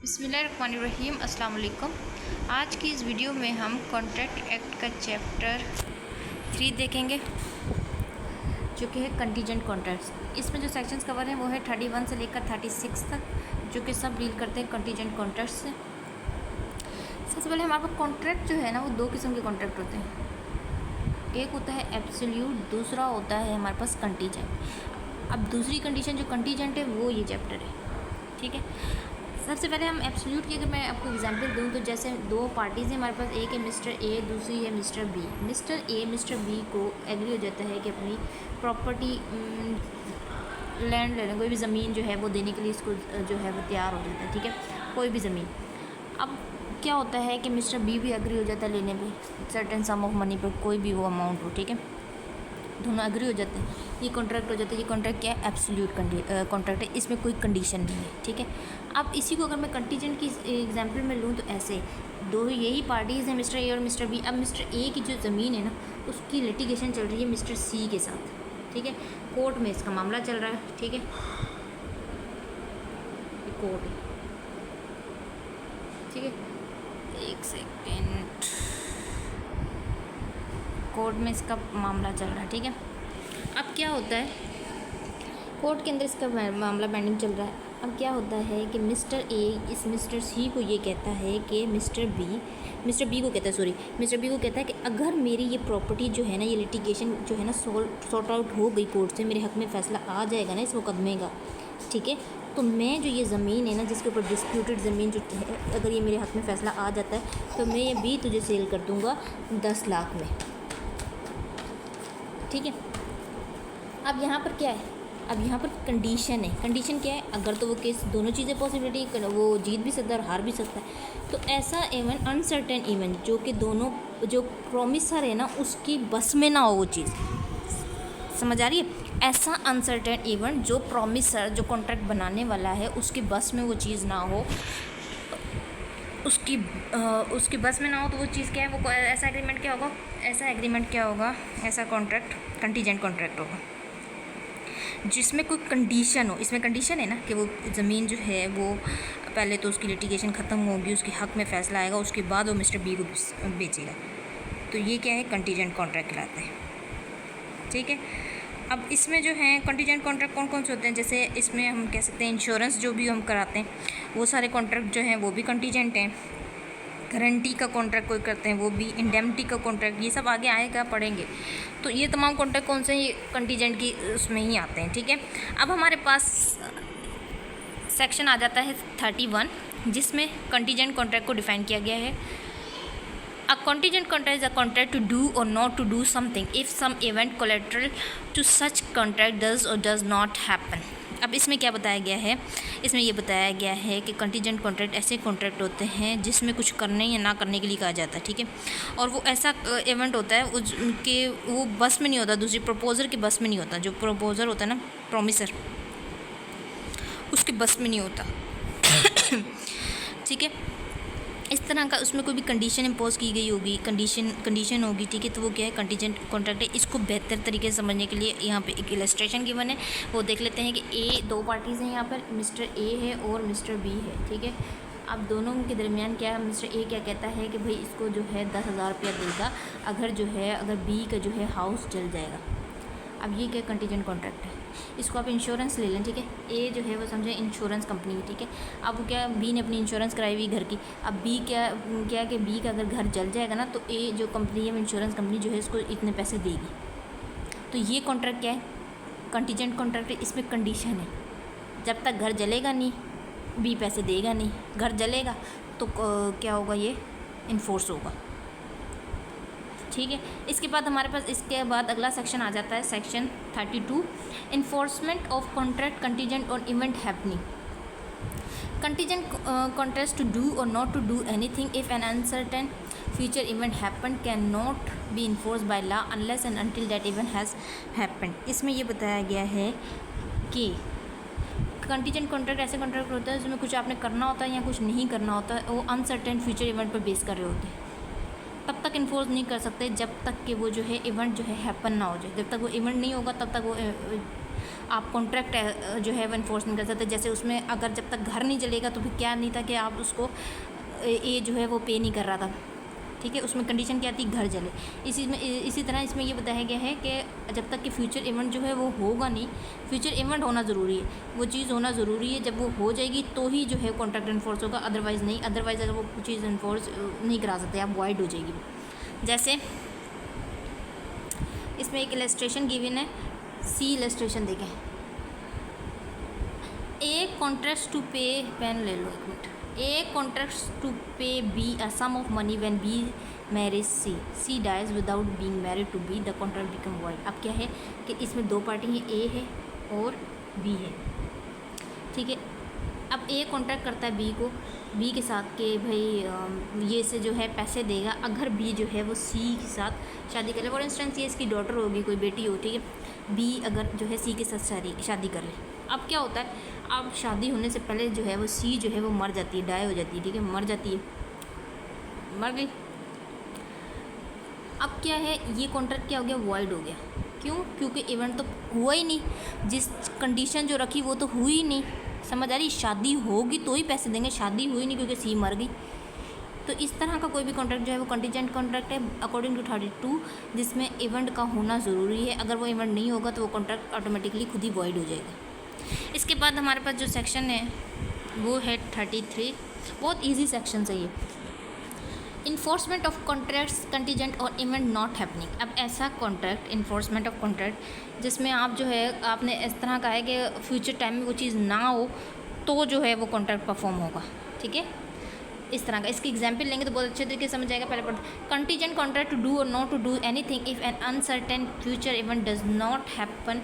बिस्मिल्लाहिर्रहमानिर्रहीम अस्सलाम वालेकुम। आज की इस वीडियो में हम कॉन्ट्रैक्ट एक्ट का चैप्टर 3 देखेंगे जो कि है कंटीजेंट कॉन्ट्रैक्ट्स। इसमें जो सेक्शंस कवर हैं वो है 31 से लेकर 36 तक, जो कि सब डील करते हैं कंटीजेंट कॉन्ट्रैक्ट्स से। सबसे पहले हमारे पास कॉन्ट्रैक्ट जो है ना, वो दो किस्म के कॉन्ट्रैक्ट होते हैं। एक होता है एब्सोल्यूट, दूसरा होता है हमारे पास कंटीजेंट। अब दूसरी कंडीशन जो कंटीजेंट है वो ये चैप्टर है, ठीक है। सबसे पहले हम एब्सोल्यूट की अगर मैं आपको एग्जांपल दूं तो जैसे दो पार्टीज़ हैं हमारे पास, एक है मिस्टर ए, दूसरी है mister B. Mister A mister B को एग्री हो जाता है कि अपनी प्रॉपर्टी लैंड लेने, कोई भी ज़मीन जो है वो देने के लिए इसको जो है वो तैयार हो जाता है, ठीक है, कोई भी ज़मीन। अब क्या होता है कि मिस्टर बी भी एग्री हो जाता है लेने पर सर्टेन सम ऑफ मनी पर, कोई भी वो अमाउंट हो, ठीक है, दोनों एग्री हो जाते हैं, ये कॉन्ट्रैक्ट हो जाता है। ये कॉन्ट्रैक्ट क्या है? एब्सोल्यूट कॉन्ट्रैक्ट है, इसमें कोई कंडीशन नहीं है, ठीक है। अब इसी को अगर मैं कंटीजेंट की एग्जांपल में लूँ तो ऐसे दो यही पार्टीज़ हैं, मिस्टर ए और मिस्टर बी। अब मिस्टर ए की जो ज़मीन है ना, उसकी लिटिगेशन चल रही है मिस्टर सी के साथ, ठीक है, कोर्ट में इसका मामला चल रहा है, ठीक है, कोर्ट, ठीक है, एक सेकेंड, कोर्ट में इसका मामला चल रहा है, ठीक है। अब क्या होता है, कोर्ट के अंदर इसका मामला पेंडिंग चल रहा है। अब क्या होता है कि मिस्टर ए इस मिस्टर सी को ये कहता है कि मिस्टर बी को कहता है, मिस्टर बी को कहता है कि अगर मेरी ये प्रॉपर्टी जो है ना, ये लिटिगेशन जो है ना सॉर्ट आउट हो गई कोर्ट से, मेरे हक में फ़ैसला आ जाएगा ना इस मुकदमे का, ठीक है, तो मैं जो ये ज़मीन है ना, जिसके ऊपर डिस्प्यूटेड ज़मीन जो है, अगर ये मेरे हक में फ़ैसला आ जाता है तो मैं ये भी तुझे सेल कर दूँगा 10 लाख में, ठीक है। अब यहाँ पर क्या है, अब यहाँ पर कंडीशन है। कंडीशन क्या है? अगर तो वो केस दोनों चीज़ें पॉसिबिलिटी, वो जीत भी सकता है और हार भी सकता है। तो ऐसा इवेंट, अनसर्टेन इवेंट, जो कि दोनों जो प्रॉमिसर है ना उसकी बस में ना हो वो चीज़, समझ आ रही है? ऐसा अनसर्टेन इवेंट जो प्रॉमिसर, जो कॉन्ट्रैक्ट बनाने वाला है, उसकी बस में वो चीज़ ना हो, उसकी बस में ना हो, तो वो चीज़ क्या है, वो ऐसा एग्रीमेंट क्या होगा, ऐसा कॉन्ट्रैक्ट कंटीजेंट कॉन्ट्रैक्ट होगा जिसमें कोई कंडीशन हो। इसमें कंडीशन है ना कि वो ज़मीन जो है वो पहले तो उसकी लिटिगेशन ख़त्म होगी, उसके हक़ में फ़ैसला आएगा, उसके बाद वो मिस्टर बी को बेचेगा। तो ये क्या है? कंटीजेंट कॉन्ट्रैक्ट कहलाता है, ठीक है। अब इसमें जो है कंटीजेंट कॉन्ट्रैक्ट कौन कौन से होते हैं, जैसे इसमें हम कह सकते हैं इंश्योरेंस जो भी हम कराते हैं, वो सारे कॉन्ट्रैक्ट जो हैं वो भी कंटीजेंट हैं। गारंटी का कॉन्ट्रैक्ट कोई करते हैं वो भी, इंडेमनिटी का कॉन्ट्रैक्ट, ये सब आगे आएगा, पढ़ेंगे। तो ये तमाम कॉन्ट्रैक्ट कौन से हैं? ये कंटीजेंट की उसमें ही आते हैं, ठीक है। अब हमारे पास सेक्शन आ जाता है 31, जिसमें कंटीजेंट कॉन्ट्रैक्ट को डिफाइन किया गया है। A contingent contract is a contract to do और not to do something if some event collateral to such contract does or does not happen. अब इसमें क्या बताया गया है? इसमें ये बताया गया है कि कंटीजेंट कॉन्ट्रैक्ट ऐसे कॉन्ट्रैक्ट होते हैं जिसमें कुछ करने या ना करने के लिए कहा जाता है, ठीक है। और वो ऐसा इवेंट होता है उनके वो बस में नहीं होता, दूसरी प्रपोजर की बस में नहीं होता। जो प्रपोजर होता है ना, प्रॉमिसर, उसके बस में नहीं होता ठीक है। इस तरह का उसमें कोई भी कंडीशन इम्पोज की गई होगी, कंडीशन होगी, ठीक है, तो वो क्या है? कंटीजेंट कॉन्ट्रैक्ट है। इसको बेहतर तरीके से समझने के लिए यहाँ पे एक इलस्ट्रेशन गिवन है, वो देख लेते हैं कि ए, दो पार्टीज़ हैं यहाँ पर, मिस्टर ए है और मिस्टर बी है, ठीक है। अब दोनों के दरमियान क्या है? मिस्टर ए क्या कहता है कि भाई इसको जो है 10,000 रुपया देगा अगर बी का जो है हाउस जल जाएगा। अब ये क्या कंटीजेंट कॉन्ट्रैक्ट है? इसको आप इंश्योरेंस ले लें, ठीक है। ए जो है वो समझे इंश्योरेंस कंपनी है, ठीक है। अब वो क्या, बी ने अपनी इंश्योरेंस कराई हुई घर की। अब बी क्या कि बी का अगर घर जल जाएगा ना, तो ए जो कंपनी है, इंश्योरेंस कंपनी जो है, इसको इतने पैसे देगी। तो ये कॉन्ट्रैक्ट क्या है? कंटीजेंट कॉन्ट्रैक्ट है। इसमें कंडीशन है, जब तक घर जलेगा नहीं बी पैसे देगा नहीं, घर जलेगा तो क्या होगा? ये इन्फोर्स होगा, ठीक है। इसके बाद हमारे पास इसके बाद अगला सेक्शन आ जाता है, section 32, enforcement of contract contingent on event happening. Contingent contract to do और not to do anything if an uncertain future event happen can not be enforce by law unless and until that event has happened. इसमें ये बताया गया है कि contingent contract ऐसे contract होता है जिसमें कुछ आपने करना होता है या कुछ नहीं करना होता है, वो अनसर्टेन फ्यूचर इवेंट पर बेस कर रहे होते हैं। तब तक इन्फोर्स नहीं कर सकते जब तक कि वो जो है इवेंट जो है हैपन ना हो जाए। जब तक वो इवेंट नहीं होगा तब तक वो आप कॉन्ट्रैक्ट जो है वो इन्फोर्स नहीं कर सकते। जैसे उसमें अगर जब तक घर नहीं जलेगा तो फिर क्या नहीं था कि आप उसको ये जो है वो पे नहीं कर रहा था, ठीक है। उसमें कंडीशन क्या थी, घर जले। इसी तरह इसमें ये बताया गया है कि जब तक कि फ्यूचर इवेंट जो है वो होगा नहीं, फ्यूचर इवेंट होना ज़रूरी है, वो चीज़ होना ज़रूरी है। जब वो हो जाएगी तो ही जो है कॉन्ट्रैक्ट इन्फोर्स होगा, अदरवाइज़ नहीं। अदरवाइज़ अगर वो चीज़ इन्फोर्स नहीं करा सकते आप, वॉइड हो जाएगी। जैसे इसमें एक इलस्ट्रेशन गिवन है, सी इलस्ट्रेशन देखें। ए कॉन्ट्रैक्ट्स टू पे, पेन ले लो एक minute. A contracts to pay B a sum of money when B marries C. C dies without being married to B. The contract become void. अब क्या है कि इसमें दो पार्टी हैं, A है और B है, ठीक है। अब A कॉन्ट्रैक्ट करता है B को, B के साथ कि भाई ये से जो है पैसे देगा अगर B जो है वो C के साथ शादी कर ले। फॉर इंस्टेंस ये इसकी डॉटर होगी, कोई बेटी हो, ठीक है। B अगर जो है C के साथ शादी कर ले। अब क्या होता है, अब शादी होने से पहले जो है वो सी जो है वो मर जाती है, डाई हो जाती है, ठीक है, मर जाती है, मर गई। अब क्या है, ये कॉन्ट्रैक्ट क्या हो गया, वॉइड हो गया। क्यों? क्योंकि इवेंट तो हुआ ही नहीं, जिस कंडीशन जो रखी वो तो हुई ही नहीं। समझ आ रही, शादी होगी तो ही पैसे देंगे, शादी हुई नहीं क्योंकि सी मर गई। तो इस तरह का कोई भी कॉन्ट्रैक्ट जो है वो कंटीजेंट कॉन्ट्रैक्ट है अकॉर्डिंग टू 32, जिसमें इवेंट का होना ज़रूरी है। अगर वो इवेंट नहीं होगा तो वो कॉन्ट्रैक्ट ऑटोमेटिकली खुद ही वॉइड हो जाएगा। इसके बाद हमारे पास जो सेक्शन है वो है 33, बहुत इजी सेक्शन है ये। इन्फोर्समेंट ऑफ कॉन्ट्रैक्ट्स कंटीजेंट और इवेंट नॉट हैपनिंग। अब ऐसा कॉन्ट्रैक्ट, इन्फोर्समेंट ऑफ कॉन्ट्रैक्ट जिसमें आप जो है आपने इस तरह कहा है कि फ्यूचर टाइम में वो चीज़ ना हो तो जो है वो कॉन्ट्रैक्ट परफॉर्म होगा, ठीक है, इस तरह का। इसकी एग्जाम्पल लेंगे तो बहुत अच्छे तरीके से समझ जाएगा। पहले पढ़ते, कंटीजेंट कॉन्ट्रैक्ट टू डू और not to do anything if an uncertain future event does not happen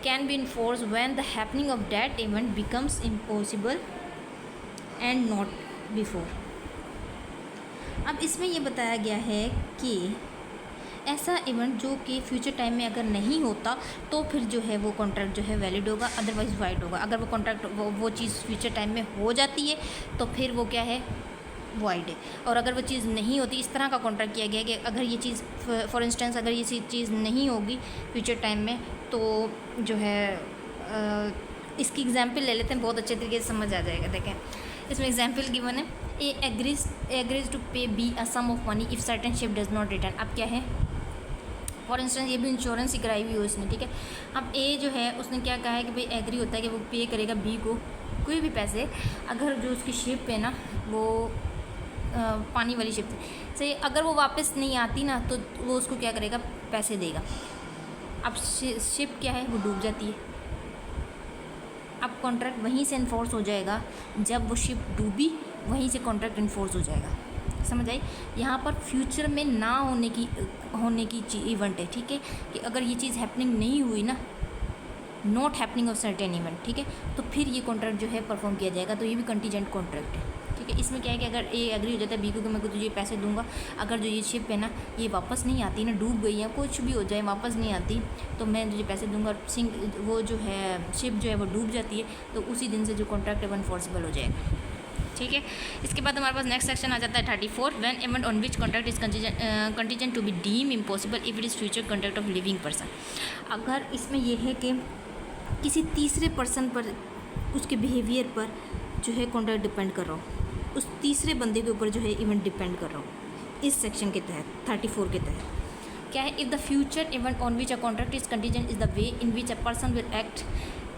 can be enforce when the happening of that event becomes impossible and not before. अब इसमें ये बताया गया है कि ऐसा इवेंट जो कि फ्यूचर टाइम में अगर नहीं होता तो फिर जो है वो कॉन्ट्रैक्ट जो है वैलिड होगा, अदरवाइज़ वाइड होगा। अगर वो कॉन्ट्रैक्ट वो चीज़ फ्यूचर टाइम में हो जाती है तो फिर वो क्या है, वाइड है। और अगर वो चीज़ नहीं होती, इस तरह का कॉन्ट्रैक्ट किया गया है कि अगर ये चीज़ फॉर इंस्टेंस अगर ये चीज़ नहीं होगी फ्यूचर टाइम में तो जो है इसकी एग्जाम्पल ले लेते हैं, बहुत अच्छे तरीके से समझ आ जाएगा। देखें इसमें एग्जाम्पल गिवन है, A agrees to pay B a sum of money if certain ship does not return. अब क्या है, फॉर इंस्टेंस ये भी इंश्योरेंस ही कराई हुई हो उसने, ठीक है। अब ए जो है उसने क्या कहा है कि भाई एग्री होता है कि वो पे करेगा बी को कोई भी पैसे अगर जो उसकी शिप है ना वो पानी वाली शिप से अगर वो वापस नहीं आती ना तो वो उसको क्या करेगा, पैसे देगा। अब शिप क्या है, वो डूब जाती है। अब कॉन्ट्रैक्ट वहीं से इन्फोर्स हो जाएगा, जब वो शिप डूबी वहीं से कॉन्ट्रैक्ट इन्फोर्स हो जाएगा। समझ आई, यहाँ पर फ्यूचर में ना होने की इवेंट है, ठीक है, कि अगर ये चीज़ हैपनिंग नहीं हुई ना, not happening of certain event, ठीक है, तो फिर ये कॉन्ट्रैक्ट जो है परफॉर्म किया जाएगा। तो ये भी कंटीजेंट कॉन्ट्रैक्ट है, ठीक है। इसमें क्या है कि अगर ए एग्री हो जाता है बी को कि मैं तुझे पैसे दूंगा, अगर जो ये शिप है ना ये वापस नहीं आती ना, डूब गई है, कुछ भी हो जाए वापस नहीं आती तो मैं तुझे पैसे दूंगा। वो जो है शिप जो है वो डूब जाती है तो उसी दिन से जो कॉन्ट्रैक्ट है वो इन्फोर्सिबल हो जाएगा, ठीक है। इसके बाद हमारे पास नेक्स्ट सेक्शन आ जाता है 34, when event on which contract is contingent to be deem impossible if it is future contract of living person. अगर इसमें यह है कि किसी तीसरे पर्सन पर, उसके बिहेवियर पर जो है कॉन्ट्रैक्ट डिपेंड कर रहा हो, उस तीसरे बंदे के ऊपर जो है इवेंट डिपेंड कर रहा हो, इस सेक्शन के तहत 34 के तहत क्या है, if the future event on which a contract is contingent is the way in which a person will act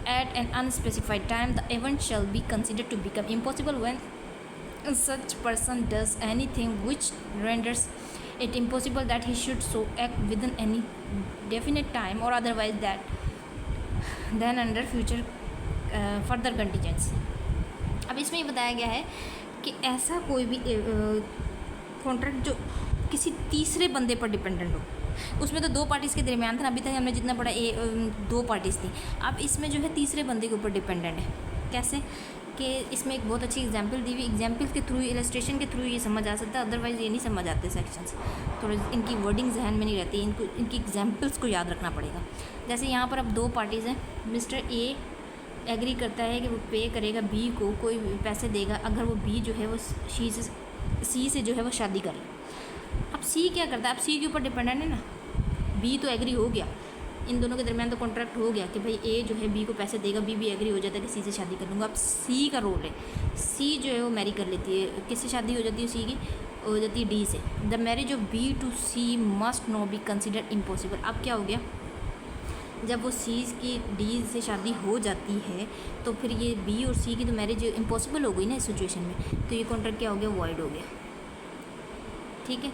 at an unspecified time, the event shall be considered to become impossible when such person does anything which renders it impossible that he should so act within any definite time or otherwise that then under future further contingency। अब इसमें ये बताया गया है कि ऐसा कोई भी कॉन्ट्रैक्ट जो किसी तीसरे बंदे पर डिपेंडेंट हो, उसमें तो दो पार्टीज़ के दरमियान था, अभी तक हमने जितना पढ़ा दो पार्टीज़ थी, अब इसमें जो है तीसरे बंदे के ऊपर डिपेंडेंट है। कैसे कि इसमें एक बहुत अच्छी एग्जांपल दी हुई, एग्जांपल के थ्रू, इलस्ट्रेशन के थ्रू ये समझ आ सकता है, अदरवाइज़ ये नहीं समझ आते सेक्शंस, थोड़े इनकी वर्डिंग जहन में नहीं रहती, इनकी एग्जांपल्स को याद रखना पड़ेगा। जैसे यहाँ पर अब दो पार्टीज़ हैं, मिस्टर ए एग्री करता है कि वो पे करेगा बी को, कोई पैसे देगा अगर वो बी जो है वो सी से जो है वो शादी कर ले। अब सी क्या करता है, अब सी के ऊपर डिपेंडेंट है ना, बी तो एग्री हो गया, इन दोनों के दरमियान तो कॉन्ट्रैक्ट हो गया कि भाई ए जो है बी को पैसे देगा, बी भी एग्री हो जाता है कि सी से शादी कर लूँगा। अब सी का रोल है, सी जो है वो मैरी कर लेती है, किससे शादी हो जाती है सी की, हो जाती है डी से। The marriage of B to C must not be considered impossible. अब क्या हो गया, जब वो सी की डी से शादी हो जाती है तो फिर ये बी और सी की तो मैरिज इम्पॉसिबल हो गई ना इस सिचुएशन में, तो ये कॉन्ट्रैक्ट क्या हो गया, वॉइड हो गया। ठीक है,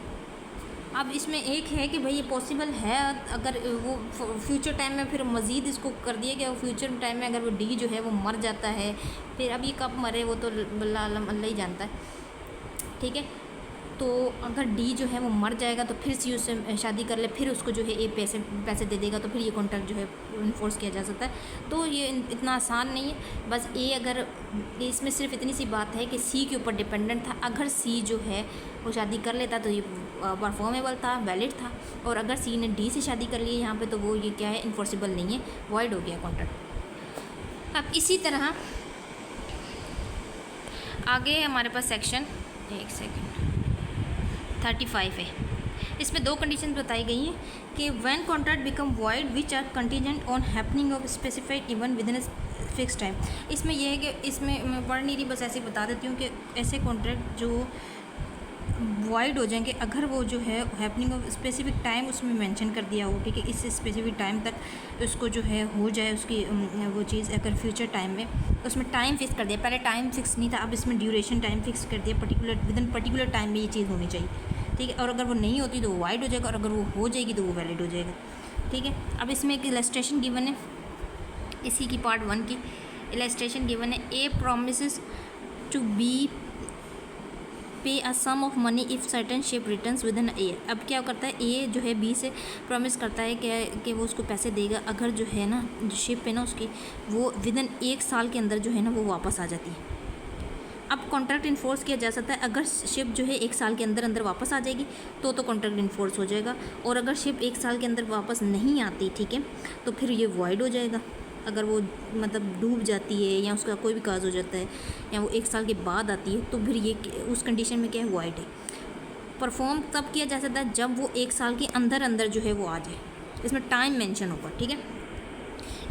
अब इसमें एक है कि भाई ये पॉसिबल है अगर वो फ्यूचर टाइम में फिर मज़ीद इसको कर दिया गया, फ्यूचर टाइम में अगर वो डी जो है वो मर जाता है, फिर अब ये कब मरे वो तो अल्लाह ही जानता है। ठीक है, तो अगर डी जो है वो मर जाएगा तो फिर सी उससे शादी कर ले, फिर उसको जो है ए पैसे दे देगा, तो फिर ये कॉन्ट्रैक्ट जो है इन्फोर्स किया जा सकता है। तो ये इतना आसान नहीं है, बस ए अगर इसमें सिर्फ इतनी सी बात है कि सी के ऊपर डिपेंडेंट था, अगर सी जो है वो शादी कर लेता तो ये परफॉर्मेबल था, वैलिड था, और अगर सी ने डी से शादी कर ली यहाँ पे तो वो ये क्या है, इन्फोर्सिबल नहीं है, वॉइड हो गया कॉन्ट्रैक्ट। अब इसी तरह आगे हमारे पास सेक्शन 35 है, इसमें 2 कंडीशन बताई गई हैं कि when contract become void which are contingent on happening of specified event within fix time. इसमें यह है कि इसमें मैं पढ़ नहीं रही, बस ऐसे बता देती हूँ कि ऐसे कॉन्ट्रैक्ट जो वॉइड हो जाएंगे अगर वो जो है हैपनिंग ऑफ स्पेसिफिक टाइम उसमें मेंशन कर दिया हो, ठीक है, इस स्पेसिफिक टाइम तक उसको जो है हो जाए उसकी वो चीज़, अगर फ्यूचर टाइम में उसमें टाइम फिक्स कर दिया, पहले टाइम फिक्स नहीं था, अब इसमें ड्यूरेशन टाइम फिक्स कर दिया, particular with in particular time में ये चीज़ होनी चाहिए। ठीक है, और अगर वो नहीं होती तो वो वाइड हो जाएगा, और अगर वो हो जाएगी तो वो वैलिड हो जाएगा। ठीक है, अब इसमें एक इलस्ट्रेशन गिवन है, इसी की पार्ट 1 की इलस्ट्रेशन गिवन है। ए promises to be pay a sum of money if certain ship returns within year. अब क्या करता है, ए जो है बी से प्रॉमिस करता है कि वो उसको पैसे देगा अगर जो है ना जो शिप है ना उसकी वो विद इन 1 साल के अंदर जो है ना वो वापस आ जाती है। अब कॉन्ट्रैक्ट इन्फोर्स किया जा सकता है, अगर शिप जो है 1 साल के अंदर अंदर वापस आ जाएगी तो कॉन्ट्रैक्ट इन्फोर्स हो जाएगा, और अगर शिप 1 साल के अंदर वापस नहीं आती, ठीक है, तो फिर ये वॉइड हो जाएगा। अगर वो मतलब डूब जाती है या उसका कोई भी काज हो जाता है या वो 1 साल के बाद आती है तो फिर ये उस कंडीशन में क्या है, वॉइड है। परफॉर्म तब किया जा सकता है जब वो 1 साल के अंदर अंदर जो है वो आ जाए, इसमें टाइम मेंशन होगा। ठीक है,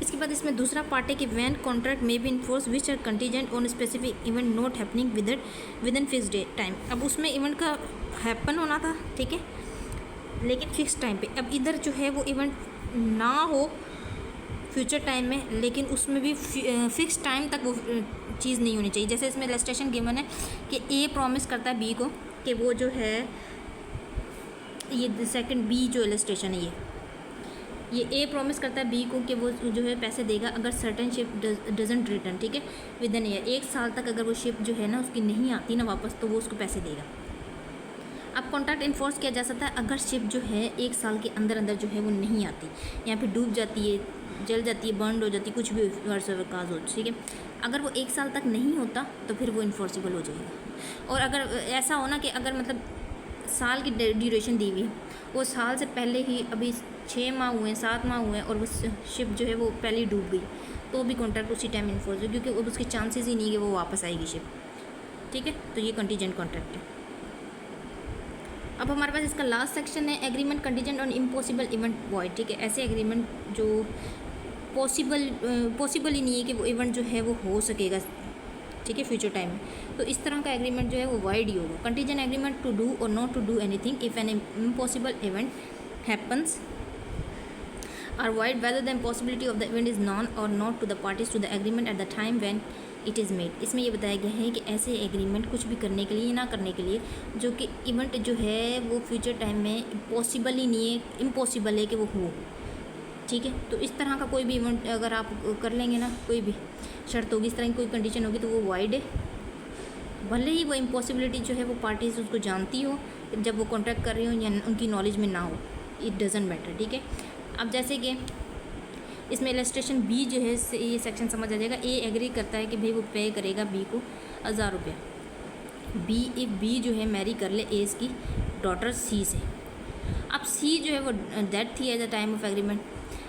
इसके बाद इसमें दूसरा पार्ट है कि व्हेन कॉन्ट्रैक्ट में be enforce which are contingent on specific event not happening within fix day time. अब उसमें इवेंट का हैपन होना था, ठीक है, लेकिन फिक्स टाइम पे। अब इधर जो है वो इवेंट ना हो फ्यूचर टाइम में, लेकिन उसमें भी फिक्स टाइम तक वो चीज़ नहीं होनी चाहिए। जैसे इसमें इलस्ट्रेशन गिवन है कि ए प्रॉमिस करता है बी को कि वो जो है ये सेकंड बी जो इलस्ट्रेशन है ये ए प्रॉमिस करता है बी को कि वो जो है पैसे देगा अगर सर्टेन शिप डजंट रिटर्न, ठीक है, विद इन ईयर, 1 साल तक अगर वो शिप जो है ना उसकी नहीं आती ना वापस तो वो उसको पैसे देगा। अब कॉन्ट्रैक्ट इन्फोर्स किया जा सकता है अगर शिप जो है 1 साल के अंदर अंदर जो है वो नहीं आती, यहाँ पे डूब जाती है, जल जाती है, बर्न हो जाती है, कुछ भी काज हो, ठीक है। अगर वो 1 साल तक नहीं होता तो फिर वो इन्फोर्सिबल हो जाएगा। और अगर ऐसा हो ना कि अगर मतलब साल की ड्यूरेशन दी हुई है, वो साल से पहले ही अभी 6 माह हुए, 7 माह हुए और वो शिप जो है वो पहले ही डूब गई तो भी कॉन्ट्रैक्ट उसी टाइम इन्फोर्स हो, क्योंकि अब उसके चांसेस ही नहीं है कि वो वापस आएगी शिप। ठीक है, तो ये कंटीजेंट कॉन्ट्रैक्ट है। अब हमारे पास इसका लास्ट सेक्शन है agreement contingent on impossible event void. ठीक है, ऐसे एग्रीमेंट जो पॉसिबल ही नहीं है कि वो इवेंट जो है वो हो सकेगा, ठीक है, फ्यूचर टाइम में, तो इस तरह का एग्रीमेंट जो है वो वाइड ही होगा। कंटीजेंट एग्रीमेंट टू डू और not to do anything if an impossible event happens are void whether the impossibility of the event is known or not to the parties to the agreement at the time when it is made. इसमें ये बताया गया है कि ऐसे agreement कुछ भी करने के लिए या ना करने के लिए जो कि इवेंट जो है वो फ्यूचर टाइम में पॉसिबल ही नहीं है, इम्पॉसिबल है कि वो हो, ठीक है। तो इस तरह का कोई भी इवेंट अगर आप कर लेंगे ना, कोई भी शर्त होगी, इस तरह की कोई कंडीशन होगी तो वो वाइड है, भले ही वो इम्पॉसिबिलिटी जो है वो पार्टीज उसको जानती हो जब वो कॉन्ट्रैक्ट कर रही हो या उनकी नॉलेज में ना हो, इट डजेंट मैटर। ठीक है, अब जैसे कि इसमें इलस्ट्रेशन बी जो है ये सेक्शन समझ आ जाएगा। ए एग्री करता है कि भाई वो पे करेगा बी को 1000 रुपया, बी जो है मैरी कर ले ए की डॉटर सी से। अब सी जो है वो डेड थी eight the time of agreement.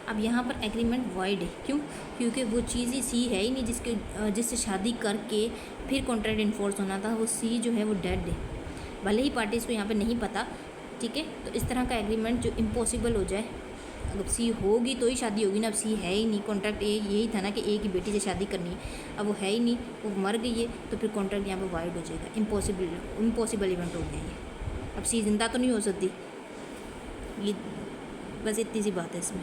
अब यहाँ पर एग्रीमेंट वाइड है, क्यों? क्योंकि वो चीज़ ही सी है ही नहीं जिससे शादी करके फिर कॉन्ट्रैक्ट इन्फोर्स होना था, वो सी जो है वो डेड है, भले ही पार्टीज़ को यहाँ पे नहीं पता। ठीक है, तो इस तरह का एग्रीमेंट जो इम्पॉसिबल हो जाए अब सी होगी तो ही शादी होगी ना, अब सी है ही नहीं, कॉन्ट्रैक्ट यही था ना कि एक ही बेटी से शादी करनी है, अब वो है ही नहीं, वो मर गई है, तो फिर कॉन्ट्रैक्ट यहाँ पर वाइड हो जाएगा, इम्पॉसिबल इवेंट हो गया ये। अब सी जिंदा तो नहीं हो सकती, ये बस इतनी सी बात है इसमें।